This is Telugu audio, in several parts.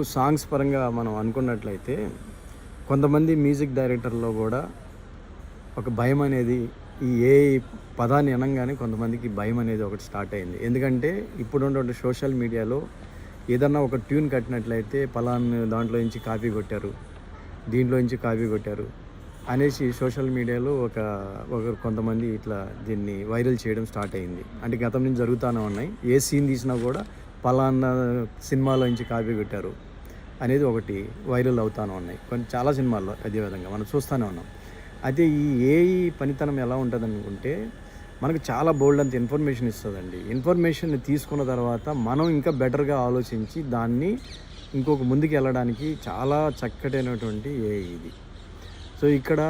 సాంగ్స్ పరంగా మనం అనుకున్నట్లయితే కొంతమంది మ్యూజిక్ డైరెక్టర్‌లో గూడా ఒక భయం అనేది ఈ ఏఐ పదాన్ని అనంగానే కొంతమందికి భయం అనేది ఒకటి స్టార్ట్ అయింది. ఎందుకంటే ఇప్పుడున్నటువంటి సోషల్ మీడియాలో ఏదన్నా ఒక ట్యూన్ కట్టినట్లయితే పలానా దాంట్లో నుంచి కాపీ కొట్టారు, దీంట్లో నుంచి కాపీ కొట్టారు అనేసి సోషల్ మీడియాలో కొంతమంది ఇట్లా దీన్ని వైరల్ చేయడం స్టార్ట్ అయింది. అంటే గతం నుంచి జరుగుతానే ఉన్నాయి. ఏ సీన్ తీసినా కూడా పలానా సినిమాలో నుంచి కాపీ కొట్టారు అనేది ఒకటి వైరల్ అవుతానే ఉన్నాయి. చాలా సినిమాల్లో అదే విధంగా మనం చూస్తూనే ఉన్నాం. అయితే ఈ ఏఐ పనితనం ఎలా ఉంటుందనుకుంటే మనకు చాలా బోల్డ్ అంత ఇన్ఫర్మేషన్ ఇస్తుందండి. ఇన్ఫర్మేషన్ని తీసుకున్న తర్వాత మనం ఇంకా బెటర్గా ఆలోచించి దాన్ని ఇంకొక ముందుకు వెళ్ళడానికి చాలా చక్కటైనటువంటి ఏఐ ఇది. సో ఇక్కడ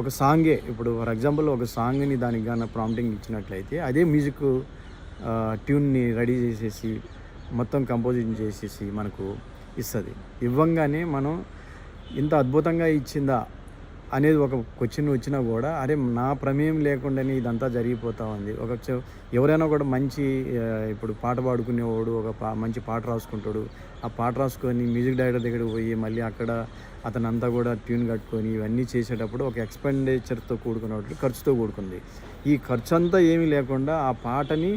ఒక సాంగే ఇప్పుడు ఫర్ ఎగ్జాంపుల్ ఒక సాంగ్ని దానికి గాన ప్రాంప్టింగ్ ఇచ్చినట్లయితే అదే మ్యూజిక్ ట్యూన్ని రెడీ చేసేసి మొత్తం కంపోజింగ్ చేసేసి మనకు ఇస్తుంది. ఇవ్వంగానే మనం ఇంత అద్భుతంగా ఇచ్చిందా అనేది ఒక క్వశ్చన్ వచ్చినా కూడా అరే నా ప్రమేయం లేకుండానే ఇదంతా జరిగిపోతూ ఉంది. ఎవరైనా కూడా మంచి ఇప్పుడు పాట పాడుకునేవాడు మంచి పాట రాసుకుంటాడు. ఆ పాట రాసుకొని మ్యూజిక్ డైరెక్టర్ దగ్గరికి పోయి మళ్ళీ అక్కడ అతనంతా కూడా ట్యూన్ కట్టుకొని ఇవన్నీ చేసేటప్పుడు ఒక ఎక్స్పెండిచర్తో కూడుకున్నట్లు ఖర్చుతో కూడుకుంది. ఈ ఖర్చు అంతా ఏమీ లేకుండా ఆ పాటని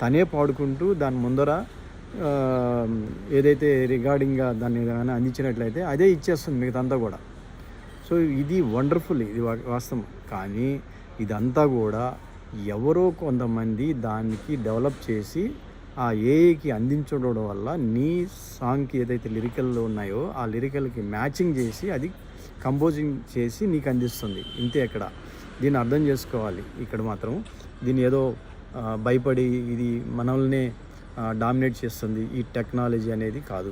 తనే పాడుకుంటూ దాని ముందర ఏదైతే రికార్డింగ్గా దాన్ని కానీ అందించినట్లయితే అదే ఇచ్చేస్తుంది మిగతాంతా కూడా. సో ఇది వండర్ఫుల్, ఇది వాస్తవం. కానీ ఇదంతా కూడా ఎవరో కొంతమంది దానికి డెవలప్ చేసి ఆ ఏఐకి అందించడం వల్ల నీ సాంగ్కి ఏదైతే లిరికల్లో ఉన్నాయో ఆ లిరికల్కి మ్యాచింగ్ చేసి అది కంపోజింగ్ చేసి నీకు అందిస్తుంది. ఇంతే. ఇక్కడ దీన్ని అర్థం చేసుకోవాలి. ఇక్కడ మాత్రం దీన్ని ఏదో భయపడి ఇది మనల్నే డామినేట్ చేస్తుంది ఈ టెక్నాలజీ అనేది కాదు.